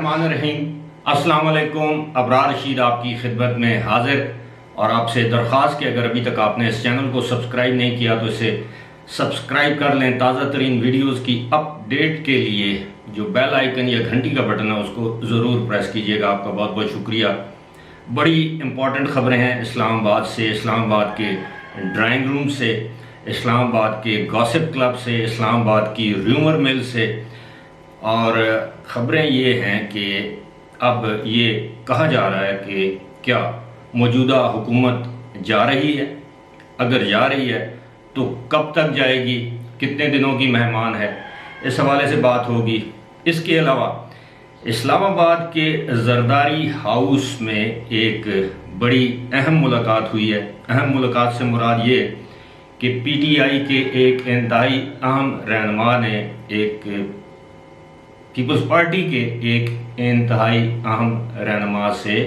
बिस्मिल्लाहिर्रहमानिर्रहीम। अस्सलाम वालेकुम। अबरार रशीद आपकी खिदमत में हाजिर और आपसे दरख्वास्त कि अगर अभी तक आपने इस चैनल को सब्सक्राइब नहीं किया तो इसे सब्सक्राइब कर लें। ताज़ा तरीन वीडियोज़ की अपडेट के लिए जो बेल आइकन या घंटी का बटन है उसको ज़रूर प्रेस कीजिएगा। आपका बहुत बहुत शुक्रिया। बड़ी इम्पॉर्टेंट खबरें हैं इस्लामाबाद से, इस्लामाबाद के ड्राइंग रूम से, इस्लामाबाद के गॉसिप क्लब से, इस्लामाबाद की र्यूमर मिल से। और ख़बरें ये हैं कि अब ये कहा जा रहा है कि क्या मौजूदा हुकूमत जा रही है, अगर जा रही है तो कब तक जाएगी, कितने दिनों की मेहमान है, इस हवाले से बात होगी। इसके अलावा इस्लामाबाद के जरदारी हाउस में एक बड़ी अहम मुलाकात हुई है। अहम मुलाकात से मुराद ये कि पीटीआई के एक इंतहाई अहम रहनुमा ने एक पीपल्स पार्टी के एक इंतहाई अहम रहनुमा से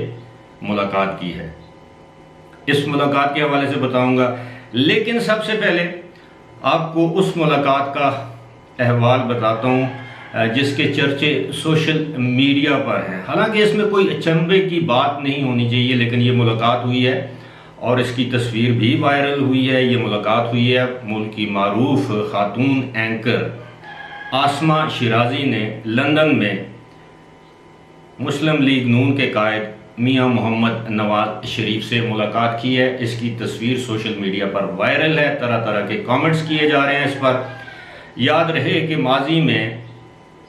मुलाकात की है। इस मुलाकात के हवाले से बताऊंगा, लेकिन सबसे पहले आपको उस मुलाकात का अहवाल बताता हूं जिसके चर्चे सोशल मीडिया पर हैं। हालांकि इसमें कोई अचंभे की बात नहीं होनी चाहिए, लेकिन ये मुलाकात हुई है और इसकी तस्वीर भी वायरल हुई है। ये मुलाकात हुई है मुल्क की मारूफ खातून एंकर आसमा शिराजी ने लंदन में मुस्लिम लीग नून के कायद मियां मोहम्मद नवाज शरीफ से मुलाकात की है। इसकी तस्वीर सोशल मीडिया पर वायरल है, तरह तरह के कमेंट्स किए जा रहे हैं इस पर। याद रहे कि माजी में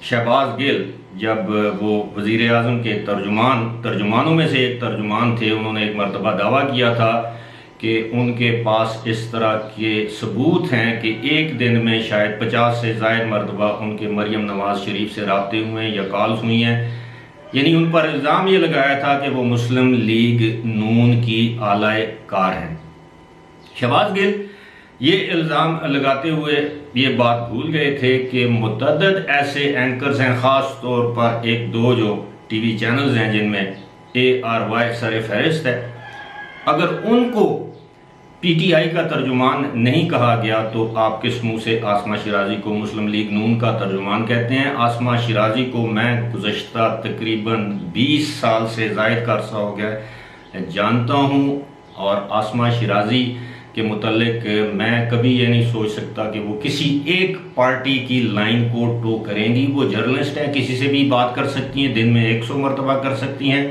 शहबाज गिल जब वो वज़ीर आज़म के तर्जुमानों में से एक तर्जुमान थे, उन्होंने एक मरतबा दावा किया था कि उनके पास इस तरह के सबूत हैं कि एक दिन में शायद 50 से ज़ायद मरतबा उनके मरियम नवाज शरीफ से राब्ते हुए हैं या कॉल्स हुई हैं। यानी उन पर इल्ज़ाम ये लगाया था कि वो मुस्लिम लीग नून की आलाए कार हैं। शहबाज गिल ये इल्ज़ाम लगाते हुए ये बात भूल गए थे कि मुतअद्दिद ऐसे एंकर्स हैं, ख़ास तौर पर एक दो जो टीवी चैनल्स हैं जिनमें ARY सर फहरिस्त है, अगर उनको पीटीआई का तर्जुमान नहीं कहा गया तो आप किस मुंह से आसमा शिराजी को मुस्लिम लीग नून का तर्जुमान कहते हैं। आसमा शिराजी को मैं गुज़श्ता तकरीबन 20 साल से ज़ायद का अरसा हो गया जानता हूँ, और आसमा शिराजी के मुतल्लिक मैं कभी ये नहीं सोच सकता कि वो किसी एक पार्टी की लाइन को टो करेंगी। वो जर्नलिस्ट हैं, किसी से भी बात कर सकती हैं, दिन में 100 मरतबा कर सकती हैं,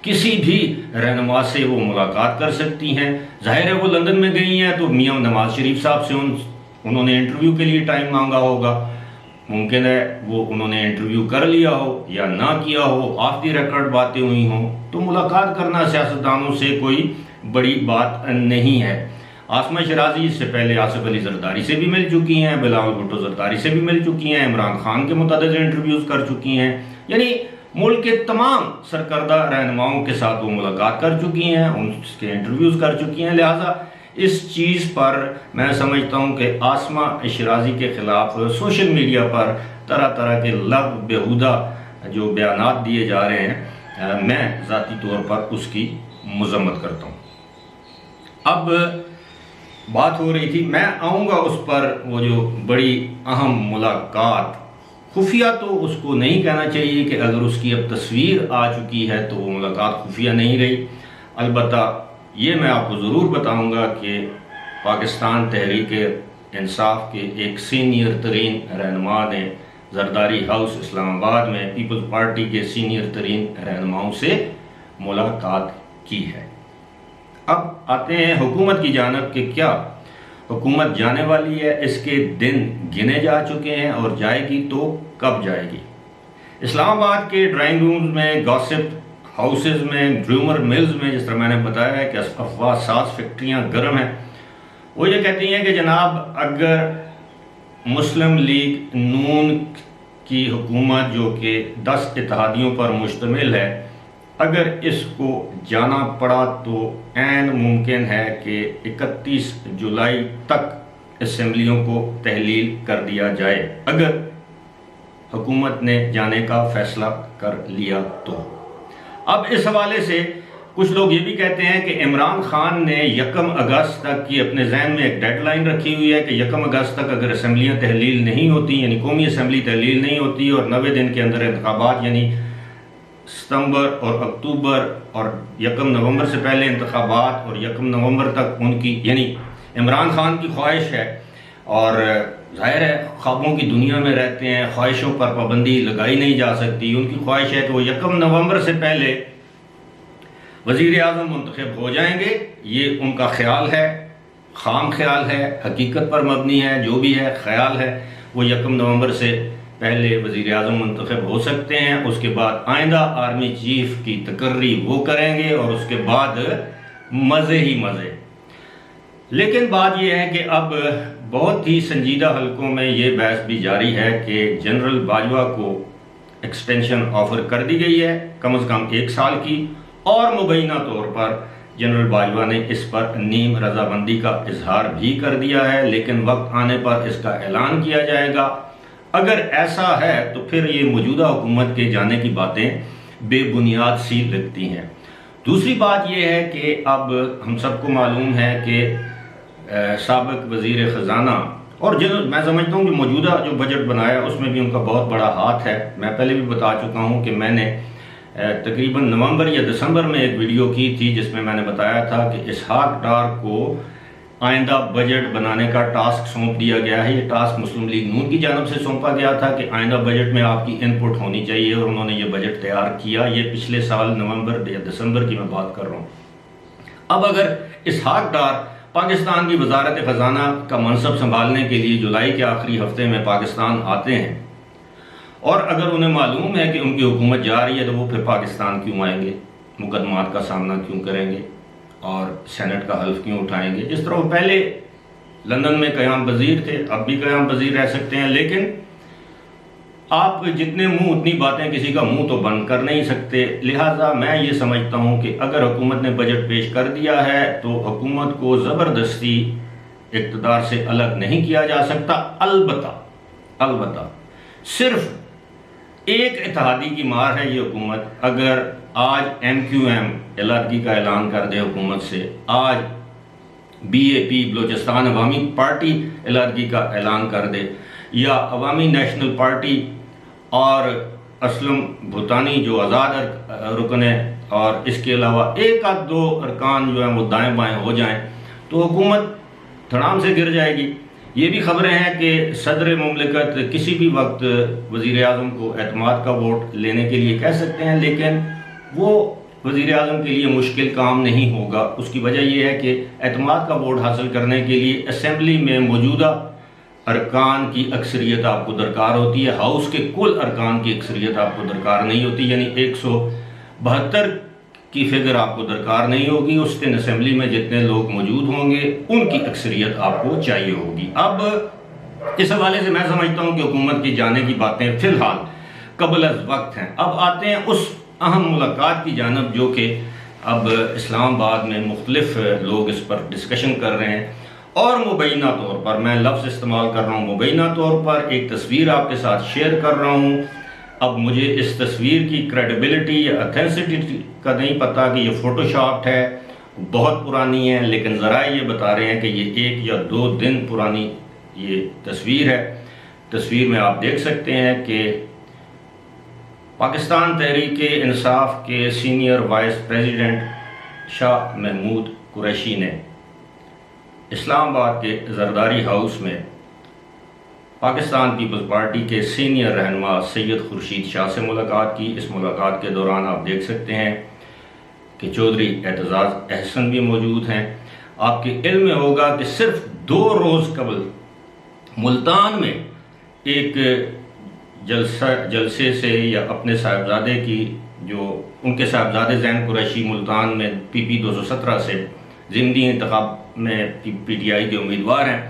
किसी भी रहनुमा से वो मुलाकात कर सकती हैं। जाहिर है वो लंदन में गई हैं तो मियां नवाज शरीफ साहब से उन्होंने इंटरव्यू के लिए टाइम मांगा होगा। मुमकिन है वो उन्होंने इंटरव्यू कर लिया हो या ना किया हो, ऑफ द रिकॉर्ड बातें हुई हों। तो मुलाकात करना सियासतदानों से कोई बड़ी बात नहीं है। आसमा शिराजी इससे पहले आसिफ अली जरदारी से भी मिल चुकी हैं, बिलावल भुट्टो जरदारी से भी मिल चुकी हैं, इमरान खान के मुतअद्दिद इंटरव्यूज़ कर चुकी हैं। यानी मुल्क के तमाम सरकर्दा रहनुमाओं के साथ वो मुलाकात कर चुकी हैं, उनके इंटरव्यूज़ कर चुकी हैं। लिहाजा इस चीज़ पर मैं समझता हूँ कि आसमा शिराजी के ख़िलाफ़ सोशल मीडिया पर तरह तरह के लव बेहुदा जो बयानात दिए जा रहे हैं, मैं ज़ाती तौर पर उसकी मज़म्मत करता हूँ। अब बात हो रही थी, मैं आऊँगा उस पर, वो जो बड़ी अहम मुलाकात, खुफिया तो उसको नहीं कहना चाहिए कि अगर उसकी अब तस्वीर आ चुकी है तो वो मुलाकात खुफिया नहीं रही। अलबत्ता ये मैं आपको ज़रूर बताऊंगा कि पाकिस्तान तहरीक इंसाफ के एक सीनियर तरीन रहनुमा ने जरदारी हाउस इस्लामाबाद में पीपल्स पार्टी के सीनियर तरीन रहनुमाओं से मुलाकात की है। अब आते हैं हुकूमत की जानिब कि क्या हुकूमत जाने वाली है, इसके दिन गिने जा चुके हैं और जाएगी तो कब जाएगी। इस्लामाबाद के ड्राइंग रूम्स में, गॉसिप हाउसेस में, र्यूमर मिल्स में, जिस तरह मैंने बताया है कि अफवाह साज फैक्ट्रियाँ गर्म हैं, वो ये कहती हैं कि जनाब अगर मुस्लिम लीग नून की हुकूमत जो कि 10 इत्तेहादियों पर मुश्तमिल है, अगर इसको जाना पड़ा तो ऐन मुमकिन है कि 31 जुलाई तक असम्बलियों को तहलील कर दिया जाए, अगर हुकूमत ने जाने का फैसला कर लिया तो। अब इस हवाले से कुछ लोग ये भी कहते हैं कि इमरान खान ने 1 अगस्त तक की अपने जहन में एक डेडलाइन रखी हुई है कि 1 अगस्त तक अगर असम्बलियाँ तहलील नहीं होती, यानी कौमी असम्बली तहलील नहीं होती और 90 दिन के अंदर इंतखाबात यानी सितंबर और अक्टूबर और 1 नवंबर से पहले इंतखाबात और 1 नवंबर तक उनकी यानी इमरान खान की ख्वाहिश है, और जाहिर है ख्वाबों की दुनिया में रहते हैं, ख्वाहिशों पर पाबंदी लगाई नहीं जा सकती। उनकी ख्वाहिश है कि वो 1 नवंबर से पहले वज़ीर आज़म मुंतखब हो जाएंगे। ये उनका ख्याल है, खाम ख्याल है, हकीकत पर मबनी है, जो भी है ख्याल है। वो 1 नवंबर से पहले वज़ीर आज़म मुंतखब हो सकते हैं। उसके बाद आइंदा आर्मी चीफ की तकर्री वो करेंगे और उसके बाद मज़े ही मज़े। लेकिन बात यह है कि अब बहुत ही संजीदा हलकों में ये बहस भी जारी है कि जनरल बाजवा को एक्सटेंशन ऑफर कर दी गई है कम से कम 1 साल की, और मुबैना तौर पर जनरल बाजवा ने इस पर नीम रजामंदी का इजहार भी कर दिया है, लेकिन वक्त आने पर इसका ऐलान किया जाएगा। अगर ऐसा है तो फिर ये मौजूदा हुकूमत के जाने की बातें बेबुनियाद सी लगती हैं। दूसरी बात यह है कि अब हम सबको मालूम है कि साबिक वज़ीर ख़जाना और मैं समझता हूँ कि मौजूदा जो बजट बनाया उसमें भी उनका बहुत बड़ा हाथ है। मैं पहले भी बता चुका हूँ कि मैंने तकरीबन नवंबर या दिसंबर में एक वीडियो की थी जिसमें मैंने बताया था कि इसहाक डार को आइंदा बजट बनाने का टास्क सौंप दिया गया है। ये टास्क मुस्लिम लीग नून की जानब से सौंपा गया था कि आइंदा बजट में आपकी इनपुट होनी चाहिए, और उन्होंने ये बजट तैयार किया। ये पिछले साल नवंबर या दिसंबर की मैं बात कर रहा हूँ। अब अगर इसहाक डार पाकिस्तान की वजारत ख़जाना का मनसब संभालने के लिए जुलाई के आखिरी हफ्ते में पाकिस्तान आते हैं, और अगर उन्हें मालूम है कि उनकी हुकूमत जा रही है, तो वो फिर पाकिस्तान क्यों आएंगे, मुकदमात का सामना क्यों करेंगे और सेनेट का हल्फ क्यों उठाएंगे। जिस तरह वो पहले लंदन में क़याम पज़ीर थे, अब भी क़याम पज़ीर रह सकते हैं, लेकिन आप जितने मुंह उतनी बातें, किसी का मुंह तो बंद कर नहीं सकते। लिहाजा मैं ये समझता हूँ कि अगर हुकूमत ने बजट पेश कर दिया है तो हुकूमत को ज़बरदस्ती इक़्तिदार से अलग नहीं किया जा सकता। अलबत्ता सिर्फ एक इत्तेहादी की मार है ये हुकूमत। अगर आज MQM एलआरकी का ऐलान कर दे हुकूमत से, आज BAP बलोचिस्तान अवामी पार्टी एलआरकी का ऐलान कर दे, या अवामी नेशनल पार्टी और असलम भूटानी जो आज़ाद रुकन है, और इसके अलावा एक आध दो अरकान जो हैं वो दाएं बाएं हो जाएं, तो हुकूमत धड़ाम से गिर जाएगी। ये भी खबरें हैं कि सदर मुमलिकत किसी भी वक्त वज़ीर आज़म को एतमाद का वोट लेने के लिए कह सकते हैं, लेकिन वो वज़ीर आज़म के लिए मुश्किल काम नहीं होगा। उसकी वजह यह है कि एतमाद का वोट हासिल करने के लिए असेंबली में मौजूदा अरकान की अक्सरियत आपको दरकार होती है, हाउस के कुल अरकान की अक्सरियत आपको दरकार नहीं होती। यानी 172 की फिगर आपको दरकार नहीं होगी। उस दिन असेंबली में जितने लोग मौजूद होंगे उनकी अक्सरियत आपको चाहिए होगी। अब इस हवाले से मैं समझता हूँ कि हुकूमत की जाने की बातें फ़िलहाल कबल अज़ वक्त हैं। अब आते हैं उस अहम मुलाकात की जानब जो कि अब इस्लामाबाद में मुख्तलिफ लोग इस पर डिस्कशन कर रहे हैं, और मुबैना तौर पर मैं लफ्ज़ इस्तेमाल कर रहा हूँ, मुबैना तौर पर एक तस्वीर आपके साथ शेयर कर रहा हूँ। अब मुझे इस तस्वीर की क्रेडिबिलिटी या ऑथेंटिसिटी का नहीं पता कि ये फ़ोटोशॉप्ड है, बहुत पुरानी है, लेकिन ज़रा ये बता रहे हैं कि ये 1 या 2 दिन पुरानी ये तस्वीर है। तस्वीर में आप देख सकते हैं कि पाकिस्तान तहरीक इंसाफ के senior vice president Shah Mahmood Qureshi ने इस्लामाबाद के जरदारी हाउस में पाकिस्तान पीपल्स पार्टी के सीनियर रहनुमा सैयद खुर्शीद शाह से मुलाकात की। इस मुलाकात के दौरान आप देख सकते हैं कि चौधरी एतजाज़ अहसन भी मौजूद हैं। आपके इल्म में होगा कि सिर्फ 2 रोज़ कबल मुल्तान में एक जलसे से या अपने साहिबजादे की जो उनके साहिबजादे ज़ैन कुरैशी मुल्तान में PP 217 से ज़िमनी इंतखाब में PTI के उम्मीदवार हैं,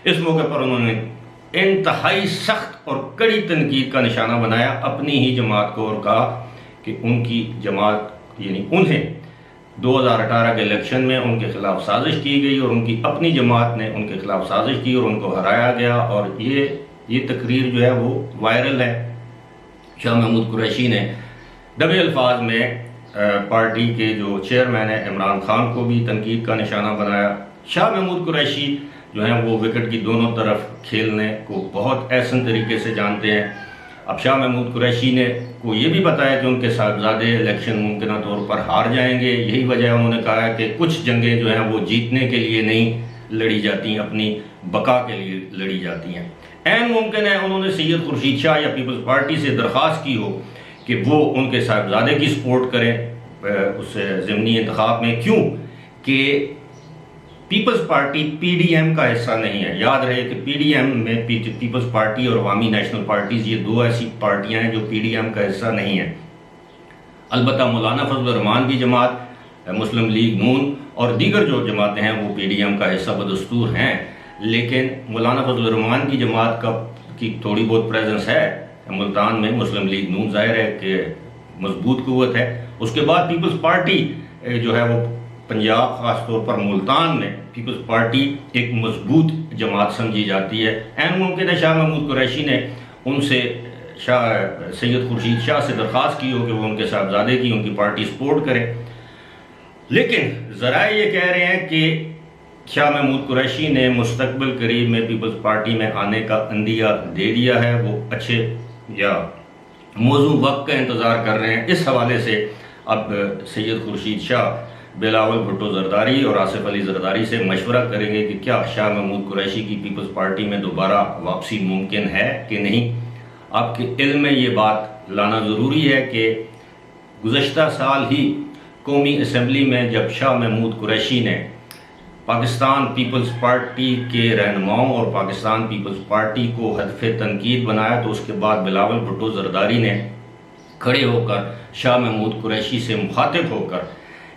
इस मौके पर उन्होंने इंतहाई सख्त और कड़ी तनकीद का निशाना बनाया अपनी ही जमात को, और कहा कि उनकी जमात यानी उन्हें 2018 के इलेक्शन में उनके खिलाफ साजिश की गई और उनकी अपनी जमात ने उनके खिलाफ साजिश की और उनको हराया गया। और ये तकरीर जो है वो वायरल है। शाह महमूद कुरैशी ने दबे अल्फाज में पार्टी के जो चेयरमैन है इमरान खान को भी तनकीद का निशाना बनाया। शाह महमूद कुरैशी जो हैं वो विकेट की दोनों तरफ खेलने को बहुत एहसन तरीके से जानते हैं। अब शाह महमूद कुरैशी ने को ये भी बताया कि उनके साहबजादे इलेक्शन मुमकिन तौर पर हार जाएंगे। यही वजह उन्होंने कहा है कि कुछ जंगें जो हैं वो जीतने के लिए नहीं लड़ी जाती, अपनी बका के लिए लड़ी जाती हैं। ऐन मुमकिन है उन्होंने सैयद खुर्शीद शाह या पीपल्स पार्टी से दरख्वास्त की हो कि वो उनके साहबजादे की सपोर्ट करें उस ज़िमनी इंतखाब में। क्यों कि पीपल्स पार्टी पीडीएम का हिस्सा नहीं है। याद रहे कि पीडीएम में पीपल्स पार्टी और अवामी नेशनल पार्टीज, ये दो ऐसी पार्टियां हैं जो पीडीएम का हिस्सा नहीं है। अलबत्ता मौलाना फजल रहमान की जमात, मुस्लिम लीग नून और दीगर जो जमातें हैं वो पीडीएम का हिस्सा बदस्तूर हैं, लेकिन मौलाना फजल रहमान की जमात की थोड़ी बहुत प्रेजेंस है मुल्तान में। मुस्लिम लीग नून जाहिर है कि मजबूत कुव्वत है। उसके बाद पीपल्स पार्टी जो है वो पंजाब, ख़ासतौर पर मुल्तान में पीपल्स पार्टी एक मजबूत जमात समझी जाती है। ऐन मुमकिन है शाह महमूद कुरैशी ने उनसे सैयद खुर्शीद शाह से दरख्वास्त की हो कि वो उनके साहबजादे की, उनकी पार्टी सपोर्ट करें। लेकिन ज़राए ये कह रहे हैं कि शाह महमूद कुरैशी ने मुस्तकबिल करीब में पीपल्स पार्टी में आने का अंदिया दे दिया है। वो अच्छे या मौजू वक्त का इंतज़ार कर रहे हैं। इस हवाले से अब सैयद खुर्शीद शाह बिलावल भुट्टो जरदारी और आसिफ अली जरदारी से मशवरा करेंगे कि क्या शाह महमूद कुरैशी की पीपल्स पार्टी में दोबारा वापसी मुमकिन है कि नहीं। आपके इल्म में ये बात लाना ज़रूरी है कि गुज़श्ता साल ही कौमी असम्बली में जब शाह महमूद कुरैशी ने पाकिस्तान पीपल्स पार्टी के रहनुमाओं और पाकिस्तान पीपल्स पार्टी को हदफ़े तनकीद बनाया, तो उसके बाद बिलावल भुट्टो जरदारी ने खड़े होकर शाह महमूद कुरैशी से मुखातिब होकर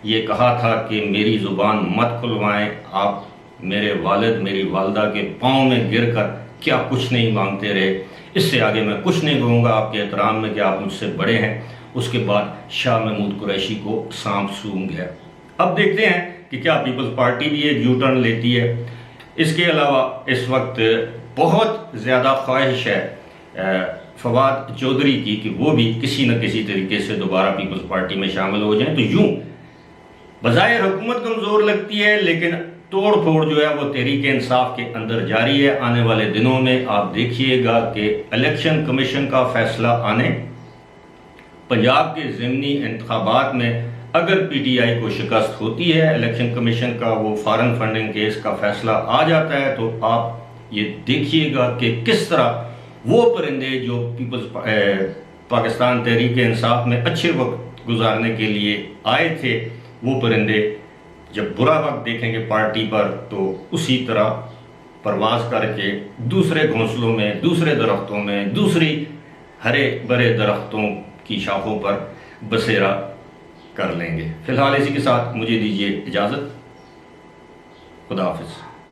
ये कहा था कि मेरी ज़ुबान मत खुलवाएं, आप मेरे वालिद मेरी वालदा के पाँव में गिर कर क्या कुछ नहीं मांगते रहे, इससे आगे मैं कुछ नहीं कहूँगा आपके एहतराम में कि आप मुझसे बड़े हैं। उसके बाद शाह महमूद कुरैशी को सांप सूंघ गया। अब देखते हैं कि क्या पीपल्स पार्टी भी एक यू टर्न लेती है। इसके अलावा इस वक्त बहुत ज़्यादा ख्वाहिश है फवाद चौधरी की कि वो भी किसी न किसी तरीके से दोबारा पीपल्स पार्टी में शामिल हो जाएं। तो यूँ बज़ाहिर हुकूमत कमज़ोर लगती है, लेकिन तोड़ फोड़ जो है वो तहरीक इंसाफ के अंदर जारी है। आने वाले दिनों में आप देखिएगा कि इलेक्शन कमीशन का फैसला आने, पंजाब के ज़िमनी इंतखाबात में अगर पीटीआई को शिकस्त होती है, इलेक्शन कमीशन का वो फॉरेन फंडिंग केस का फैसला आ जाता है, तो आप ये देखिएगा कि किस तरह वो परिंदे जो पाकिस्तान तहरीक इंसाफ में अच्छे वक्त गुजारने के लिए आए थे, वो परिंदे जब बुरा वक्त देखेंगे पार्टी पर तो उसी तरह परवाज करके दूसरे घोंसलों में, दूसरे दरख्तों में, दूसरी हरे भरे दरख्तों की शाखों पर बसेरा कर लेंगे। फिलहाल इसी के साथ मुझे दीजिए इजाज़त। खुदा हाफिज़।